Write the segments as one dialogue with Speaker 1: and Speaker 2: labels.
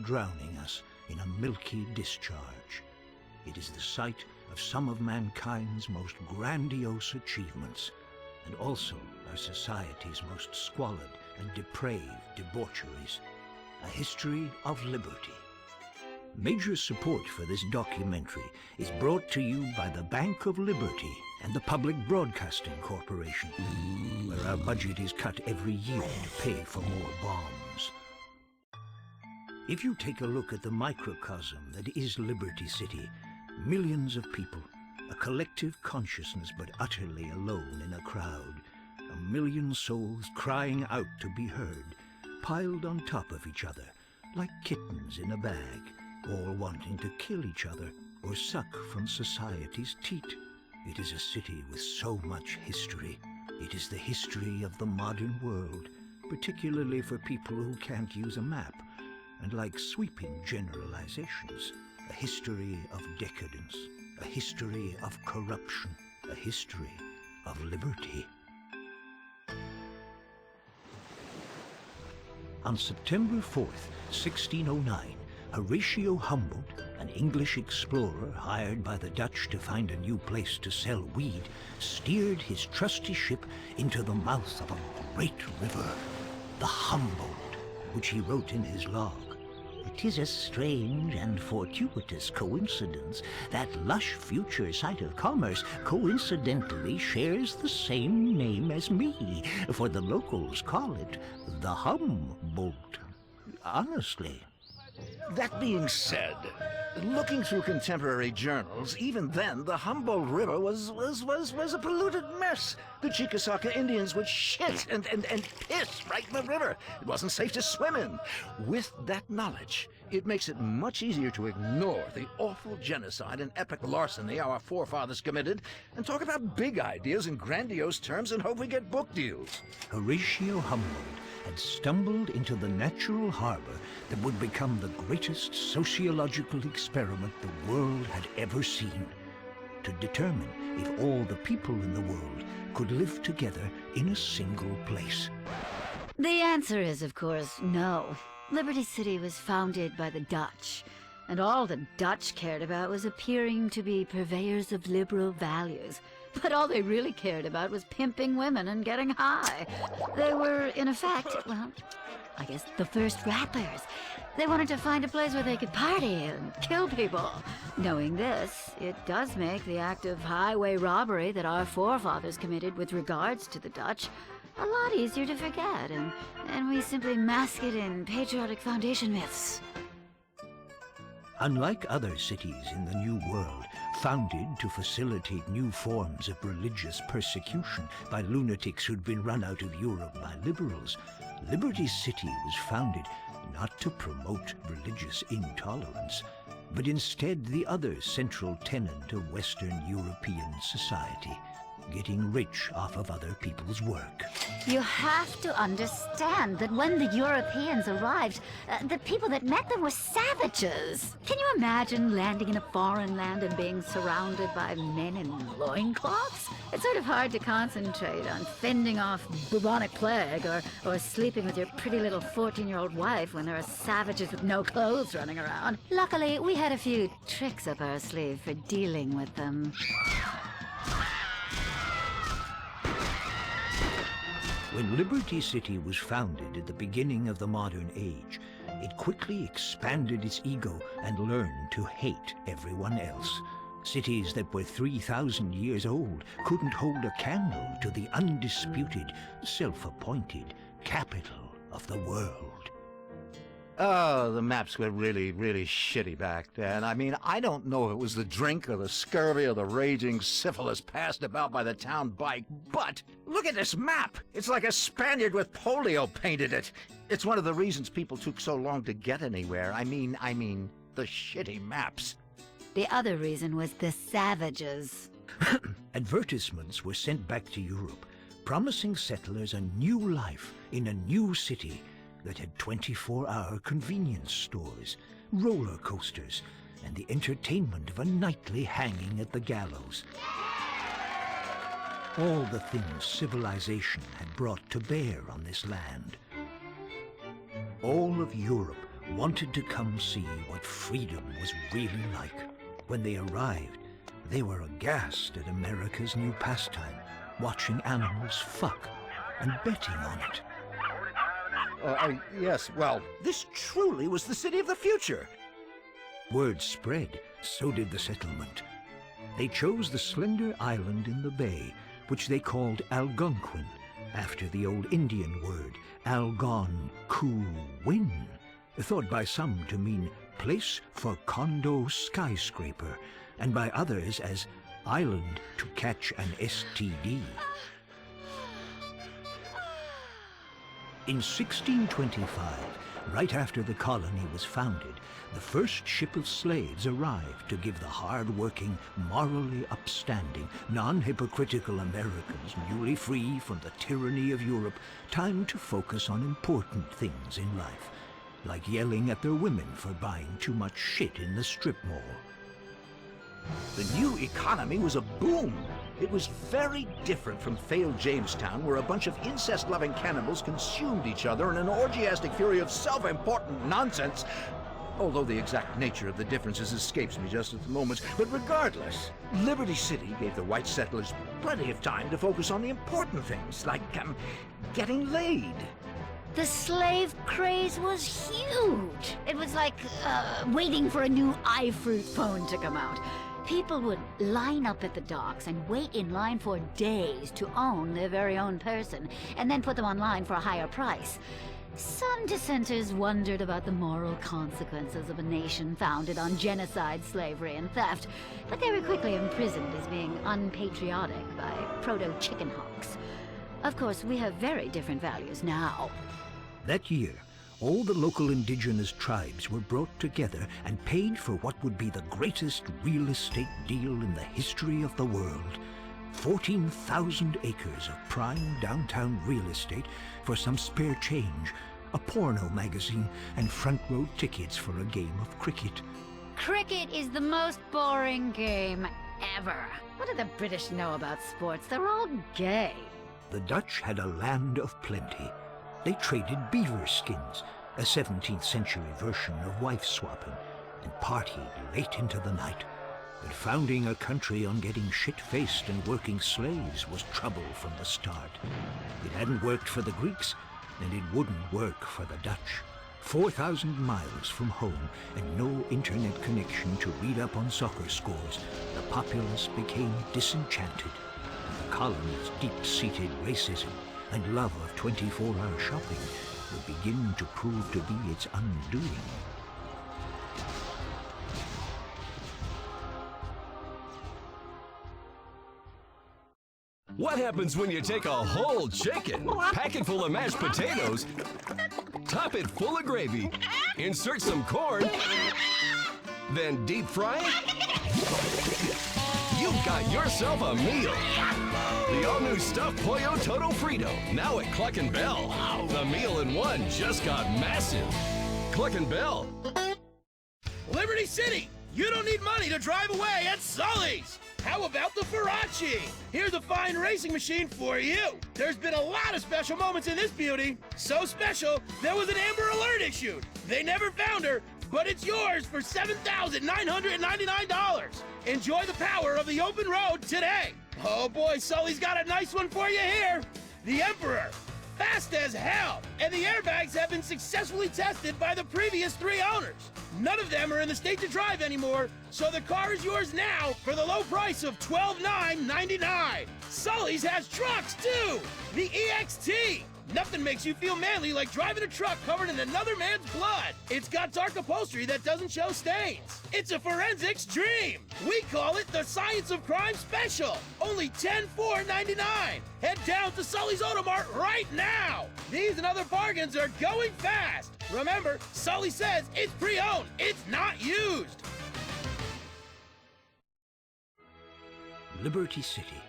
Speaker 1: drowning us in a milky discharge. It is the site of some of mankind's most grandiose achievements, and also our society's most squalid and depraved debaucheries. A history of liberty. Major support for this documentary is brought to you by the Bank of Liberty and the Public Broadcasting Corporation, where our budget is cut every year to pay for more bombs. If you take a look at the microcosm that is Liberty City, millions of people, a collective consciousness but utterly alone in a crowd, a million souls crying out to be heard, piled on top of each other, like kittens in a bag, all wanting to kill each other or suck from society's teat. It is a city with so much history. It is the history of the modern world, particularly for people who can't use a map, and like sweeping generalizations, a history of decadence, a history of corruption, a history of liberty. On September 4th, 1609, Horatio Humboldt, an English explorer hired by the Dutch to find a new place to sell weed, steered his trusty ship into the mouth of a great river, the Humboldt, which he wrote in his log. "It is a strange and fortuitous coincidence that lush future site of commerce coincidentally shares the same name as me, for the locals call it the Humboldt. Honestly."
Speaker 2: That being said, looking through contemporary journals, even then the Humboldt River was a polluted mess. The Chickasaw Indians would shit and piss right in the river. It wasn't safe to swim in. With that knowledge, it makes it much easier to ignore the awful genocide and epic larceny our forefathers committed and talk about big ideas in grandiose terms and hope we get book deals.
Speaker 1: Horatio Humboldt had stumbled into the natural harbor that would become the greatest sociological experiment the world had ever seen, to determine if all the people in the world could live together in a single place.
Speaker 3: The answer is, of course, no. Liberty City was founded by the Dutch, and all the Dutch cared about was appearing to be purveyors of liberal values. But all they really cared about was pimping women and getting high. They were, in effect, well, I guess the first rappers. They wanted to find a place where they could party and kill people. Knowing this, it does make the act of highway robbery that our forefathers committed with regards to the Dutch a lot easier to forget, and we simply mask it in patriotic foundation myths.
Speaker 1: Unlike other cities in the New World, founded to facilitate new forms of religious persecution by lunatics who'd been run out of Europe by liberals, Liberty City was founded not to promote religious intolerance, but instead the other central tenet of Western European society, getting rich off of other people's work.
Speaker 3: You have to understand that when the Europeans arrived, the people that met them were savages. Can you imagine landing in a foreign land and being surrounded by men in loincloths? It's sort of hard to concentrate on fending off bubonic plague or sleeping with your pretty little 14-year-old wife when there are savages with no clothes running around. Luckily, we had a few tricks up our sleeve for dealing with them.
Speaker 1: When Liberty City was founded at the beginning of the modern age, it quickly expanded its ego and learned to hate everyone else. Cities that were 3,000 years old couldn't hold a candle to the undisputed, self-appointed capital of the world.
Speaker 2: Oh, the maps were really shitty back then. I mean, I don't know if it was the drink or the scurvy or the raging syphilis passed about by the town bike, but look at this map! It's like a Spaniard with polio painted it. It's one of the reasons people took so long to get anywhere. I mean, the shitty maps.
Speaker 3: The other reason was the savages.
Speaker 1: Advertisements were sent back to Europe, promising settlers a new life in a new city that had 24-hour convenience stores, roller coasters, and the entertainment of a nightly hanging at the gallows. All the things civilization had brought to bear on this land. All of Europe wanted to come see what freedom was really like. When they arrived, they were aghast at America's new pastime, watching animals fuck and betting on it.
Speaker 2: Yes, well, this truly was the city of the future.
Speaker 1: Word spread, so did the settlement. They chose the slender island in the bay, which they called Algonquin, after the old Indian word Algon-ku-win, thought by some to mean place for condo skyscraper, and by others as island to catch an STD. In 1625, right after the colony was founded, the first ship of slaves arrived to give the hard-working, morally upstanding, non-hypocritical Americans, newly free from the tyranny of Europe, time to focus on important things in life, like yelling at their women for buying too much shit in the strip mall.
Speaker 2: The new economy was a boom. It was very different from failed Jamestown, where a bunch of incest-loving cannibals consumed each other in an orgiastic fury of self-important nonsense, although the exact nature of the differences escapes me just at the moment. But regardless, Liberty City gave the white settlers plenty of time to focus on the important things, like getting laid.
Speaker 3: The slave craze was huge. It was like waiting for a new iFruit phone to come out. People would line up at the docks and wait in line for days to own their very own person, and then put them online for a higher price. Some dissenters wondered about the moral consequences of a nation founded on genocide, slavery, and theft, but they were quickly imprisoned as being unpatriotic by proto-chicken hawks. Of course, we have very different values now.
Speaker 1: That year, all the local indigenous tribes were brought together and paid for what would be the greatest real estate deal in the history of the world. 14,000 acres of prime downtown real estate for some spare change, a porno magazine, and front row tickets for a game of cricket.
Speaker 3: Cricket is the most boring game ever. What do the British know about sports? They're all gay.
Speaker 1: The Dutch had a land of plenty. They traded beaver skins, a 17th century version of wife-swapping, and partied late into the night. But founding a country on getting shit-faced and working slaves was trouble from the start. It hadn't worked for the Greeks, and it wouldn't work for the Dutch. 4,000 miles from home and no internet connection to read up on soccer scores, the populace became disenchanted. The colony's deep-seated racism and love of 24-hour shopping would begin to prove to be its undoing.
Speaker 4: What happens when you take a whole chicken, pack it full of mashed potatoes, top it full of gravy, insert some corn, then deep fry it? You've got yourself a meal. The all-new stuffed pollo todo frito, now at Cluck and Bell. The meal in one just got massive. Cluck and Bell.
Speaker 5: Liberty City! You don't need money to drive away at Sully's! How about the Farachi? Here's a fine racing machine for you. There's been a lot of special moments in this beauty. So special, there was an Amber Alert issued. They never found her, but it's yours for $7,999. Enjoy the power of the open road today. Oh boy, Sully's got a nice one for you here. The Emperor. Fast as hell. And the airbags have been successfully tested by the previous 3 owners. None of them are in the state to drive anymore, so the car is yours now for the low price of $12,999. Sully's has trucks too. The EXT. Nothing makes you feel manly like driving a truck covered in another man's blood. It's got dark upholstery that doesn't show stains. It's a forensics dream. We call it the Science of Crime Special. Only $10,499. Head down to Sully's Automart right now. These and other bargains are going fast. Remember, Sully says it's pre-owned. It's not used.
Speaker 1: Liberty City,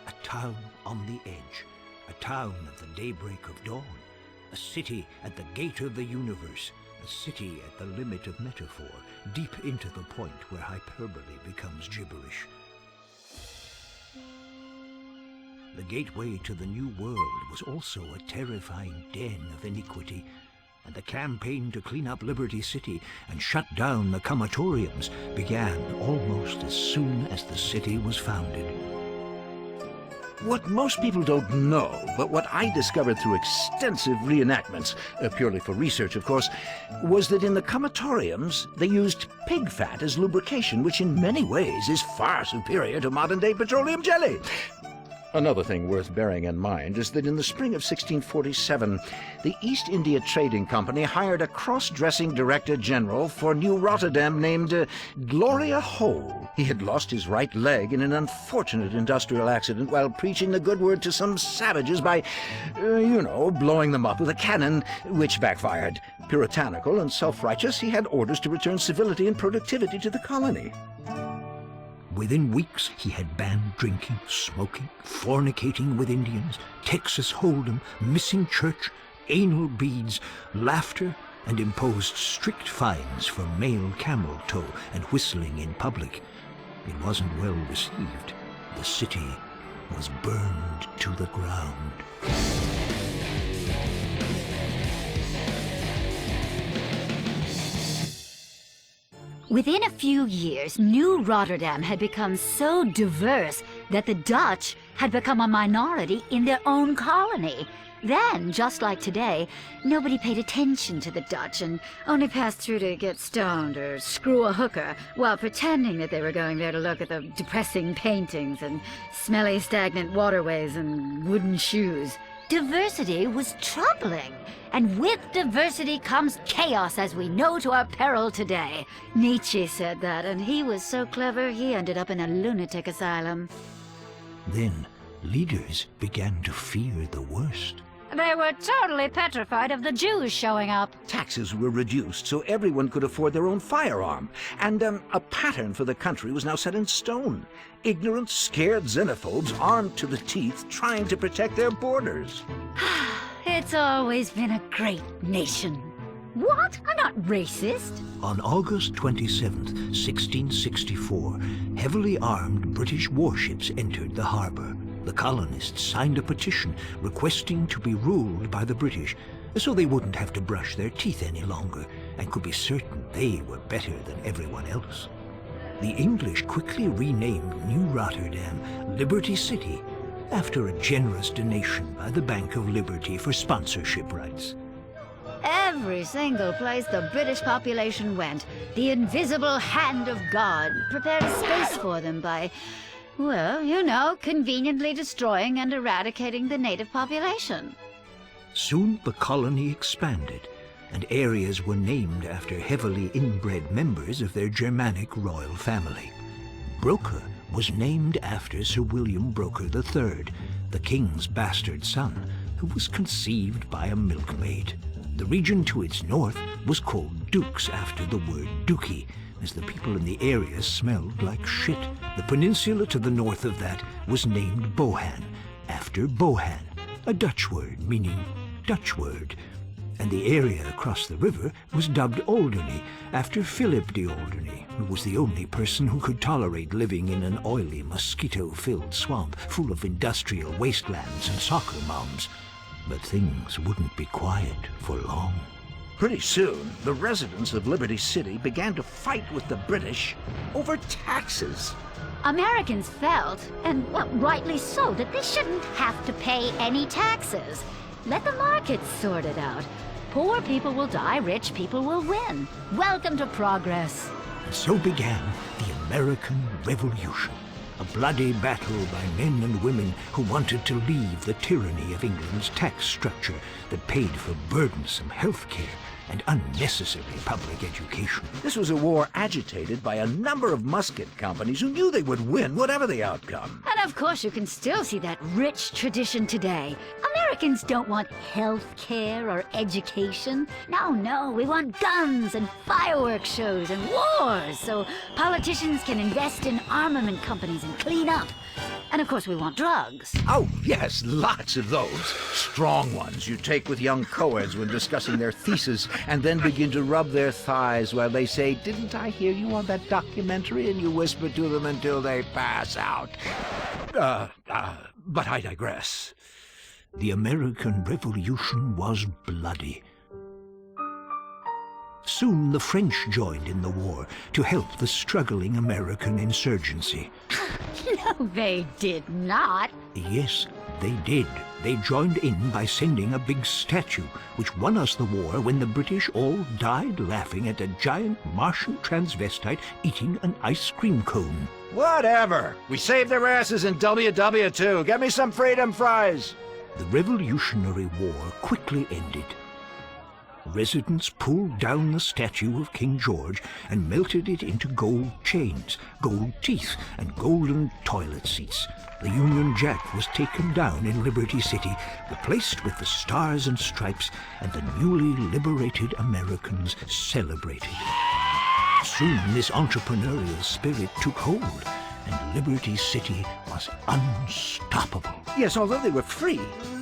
Speaker 1: a town on the edge. A town at the daybreak of dawn, a city at the gate of the universe, a city at the limit of metaphor, deep into the point where hyperbole becomes gibberish. The gateway to the new world was also a terrifying den of iniquity. and the campaign to clean up Liberty City and shut down the crematoriums began almost as soon as the city was founded.
Speaker 2: What most people don't know, but what I discovered through extensive reenactments, purely for research of course, was that in the crematoriums they used pig fat as lubrication, which in many ways is far superior to modern-day petroleum jelly. Another thing worth bearing in mind is that in the spring of 1647, the East India Trading Company hired a cross-dressing director general for New Rotterdam named Gloria Hole. He had lost his right leg in an unfortunate industrial accident while preaching the good word to some savages by, blowing them up with a cannon, which backfired. Puritanical and self-righteous, he had orders to return civility and productivity to the colony.
Speaker 1: Within weeks, he had banned drinking, smoking, fornicating with Indians, Texas Hold'em, missing church, anal beads, laughter, and imposed strict fines for male camel toe and whistling in public. It wasn't well received. The city was burned to the ground.
Speaker 3: Within a few years, New Rotterdam had become so diverse that the Dutch had become a minority in their own colony. Then, just like today, nobody paid attention to the Dutch and only passed through to get stoned or screw a hooker while pretending that they were going there to look at the depressing paintings and smelly stagnant waterways and wooden shoes. Diversity was troubling, and with diversity comes chaos, as we know to our peril today. Nietzsche said that, and he was so clever he ended up in a lunatic asylum.
Speaker 1: Then, leaders began to fear the worst.
Speaker 3: They were totally petrified of the Jews showing up.
Speaker 2: Taxes were reduced so everyone could afford their own firearm, and a pattern for the country was now set in stone. Ignorant, scared xenophobes armed to the teeth trying to protect their borders.
Speaker 3: It's always been a great nation. What? I'm not racist.
Speaker 1: On August 27th, 1664, heavily armed British warships entered the harbor. The colonists signed a petition requesting to be ruled by the British, so they wouldn't have to brush their teeth any longer and could be certain they were better than everyone else. The English quickly renamed New Rotterdam Liberty City, after a generous donation by the Bank of Liberty for sponsorship rights.
Speaker 3: Every single place the British population went, the invisible hand of God prepared a space for them by, well, conveniently destroying and eradicating the native population.
Speaker 1: Soon the colony expanded, and areas were named after heavily inbred members of their Germanic royal family. Broker was named after Sir William Broker III, the king's bastard son, who was conceived by a milkmaid. The region to its north was called Dukes after the word dookie, as the people in the area smelled like shit. The peninsula to the north of that was named Bohan, after Bohan, a Dutch word meaning Dutch word. And the area across the river was dubbed Alderney, after Philip de Alderney, who was the only person who could tolerate living in an oily, mosquito-filled swamp full of industrial wastelands and soccer moms. But things wouldn't be quiet for long.
Speaker 2: Pretty soon, the residents of Liberty City began to fight with the British over taxes.
Speaker 3: Americans felt, and rightly so, that they shouldn't have to pay any taxes. Let the markets sort it out. Poor people will die, rich people will win. Welcome to progress.
Speaker 1: And so began the American Revolution, a bloody battle by men and women who wanted to leave the tyranny of England's tax structure that paid for burdensome health care and unnecessary public education.
Speaker 2: This was a war agitated by a number of musket companies who knew they would win whatever the outcome.
Speaker 3: And of course you can still see that rich tradition today. Americans don't want health care or education. No, we want guns and fireworks shows and wars so politicians can invest in armament companies and clean up. And of course we want drugs.
Speaker 2: Oh, yes, lots of those. Strong ones you take with young co-eds when discussing their thesis and then begin to rub their thighs while they say, "Didn't I hear you on that documentary?" And you whisper to them until they pass out. But I digress.
Speaker 1: The American Revolution was bloody. Soon the French joined in the war to help the struggling American insurgency.
Speaker 3: No, they did not.
Speaker 1: Yes, they did. They joined in by sending a big statue, which won us the war when the British all died laughing at a giant Martian transvestite eating an ice cream cone.
Speaker 2: Whatever. We saved their asses in WW2. Get me some freedom fries.
Speaker 1: The Revolutionary War quickly ended. Residents pulled down the statue of King George and melted it into gold chains, gold teeth, and golden toilet seats. The Union Jack was taken down in Liberty City, replaced with the Stars and Stripes, and the newly liberated Americans celebrated. Soon this entrepreneurial spirit took hold, and Liberty City was unstoppable.
Speaker 2: Yes, although they were free,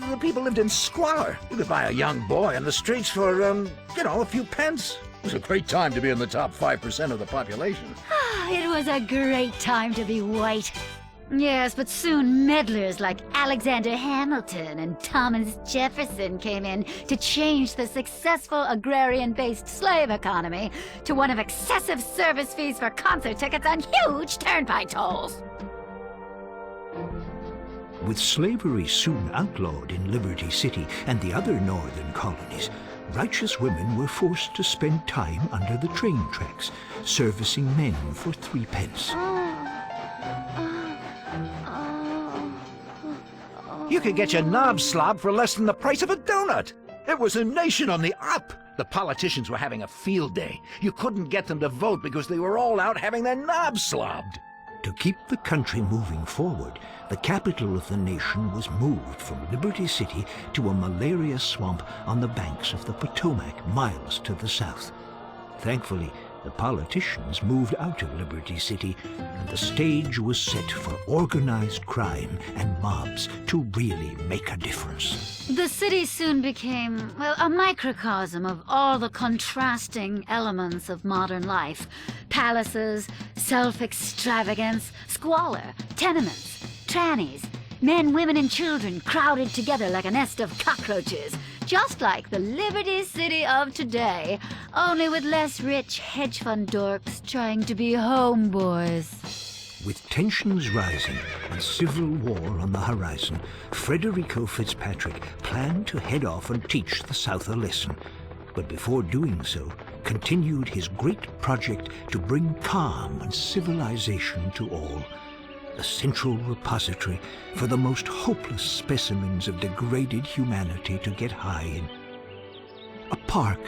Speaker 2: the people lived in squalor. You could buy a young boy on the streets for, a few pence. It was a great time to be in the top 5% of the population.
Speaker 3: It was a great time to be white. Yes, but soon meddlers like Alexander Hamilton and Thomas Jefferson came in to change the successful agrarian-based slave economy to one of excessive service fees for concert tickets and huge turnpike tolls.
Speaker 1: With slavery soon outlawed in Liberty City and the other northern colonies, righteous women were forced to spend time under the train tracks, servicing men for 3 pence.
Speaker 2: You could get your knob slob for less than the price of a donut. It was a nation on the up. The politicians were having a field day. You couldn't get them to vote because they were all out having their knobs slobbed.
Speaker 1: To keep the country moving forward, the capital of the nation was moved from Liberty City to a malaria swamp on the banks of the Potomac, miles to the south. Thankfully, the politicians moved out of Liberty City, and the stage was set for organized crime and mobs to really make a difference.
Speaker 3: The city soon became, well, a microcosm of all the contrasting elements of modern life. Palaces, self-extravagance, squalor, tenements, trannies, men, women, and children crowded together like a nest of cockroaches. Just like the Liberty City of today, only with less rich hedge fund dorks trying to be homeboys.
Speaker 1: With tensions rising and civil war on the horizon, Frederico Fitzpatrick planned to head off and teach the South a lesson. But before doing so, continued his great project to bring calm and civilization to all. A central repository for the most hopeless specimens of degraded humanity to get high in. A park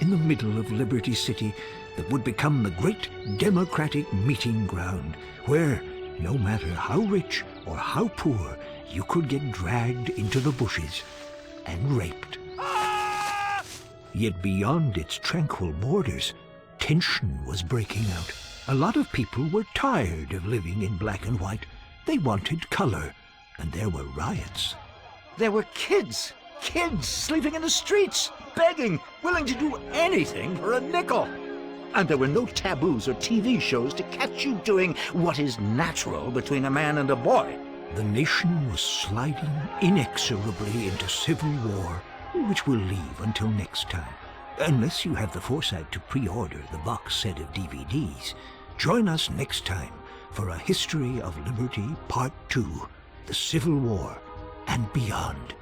Speaker 1: in the middle of Liberty City that would become the great democratic meeting ground where, no matter how rich or how poor, you could get dragged into the bushes and raped. Yet beyond its tranquil borders, tension was breaking out. A lot of people were tired of living in black and white. They wanted color, and there were riots.
Speaker 2: There were kids sleeping in the streets, begging, willing to do anything for a nickel. And there were no taboos or TV shows to catch you doing what is natural between a man and a boy.
Speaker 1: The nation was sliding inexorably into civil war, which we'll leave until next time. Unless you have the foresight to pre-order the box set of DVDs, join us next time for A History of Liberty Part 2, The Civil War and Beyond.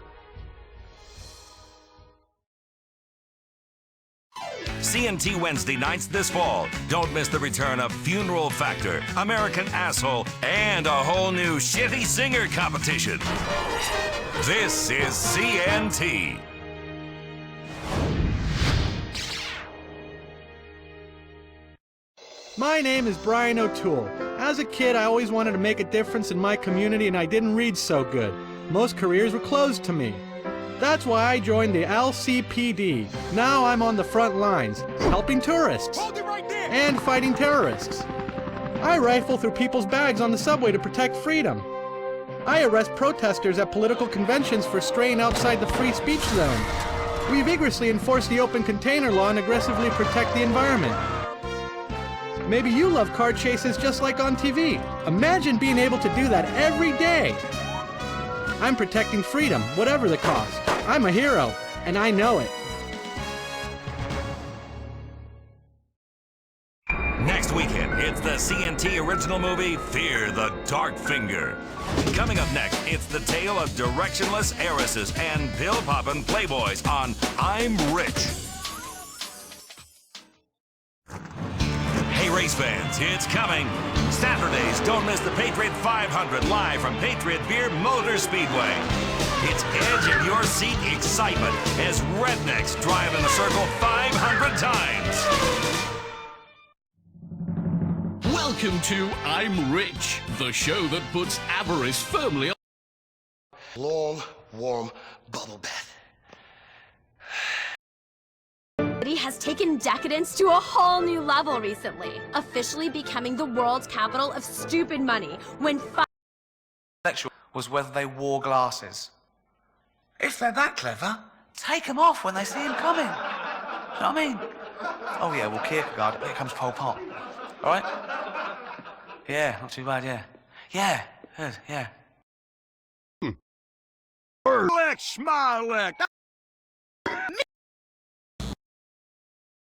Speaker 6: CNT Wednesday nights this fall. Don't miss the return of Funeral Factor, American Asshole, and a whole new Shitty Singer competition. This is CNT.
Speaker 7: My name is Brian O'Toole. As a kid, I always wanted to make a difference in my community, and I didn't read so good. Most careers were closed to me. That's why I joined the LCPD. Now I'm on the front lines, helping tourists and fighting terrorists. I rifle through people's bags on the subway to protect freedom. I arrest protesters at political conventions for straying outside the free speech zone. We vigorously enforce the open container law and aggressively protect the environment. Maybe you love car chases just like on TV. Imagine being able to do that every day. I'm protecting freedom, whatever the cost. I'm a hero, and I know it.
Speaker 6: Next weekend, it's the CNT original movie, Fear the Dark Finger. Coming up next, it's the tale of directionless heiresses and pill-poppin' playboys on I'm Rich. Hey, race fans, it's coming. Saturdays, don't miss the Patriot 500 live from Patriot Beer Motor Speedway. It's edge-of-your-seat excitement as rednecks drive in the circle 500 times.
Speaker 8: Welcome to I'm Rich, the show that puts avarice firmly on.
Speaker 9: Long, warm bubble bath.
Speaker 10: City has taken decadence to a whole new level recently, officially becoming the world's capital of stupid money when
Speaker 11: was whether they wore glasses. If they're that clever, take them off when they see him coming. You know what I mean? Oh yeah, well Kierkegaard, here comes Pol Pot. All right? Yeah, not too bad, yeah. Yeah, good, yeah.
Speaker 5: Schmalek!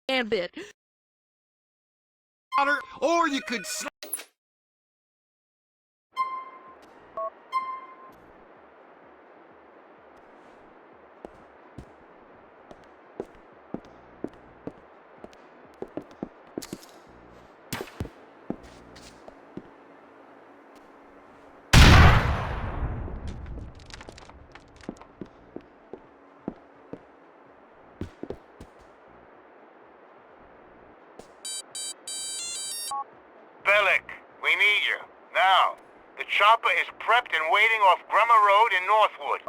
Speaker 10: Ambit.
Speaker 5: Or you could
Speaker 12: Bellic, we need you. Now. The chopper is prepped and waiting off Grummer Road in Northwood.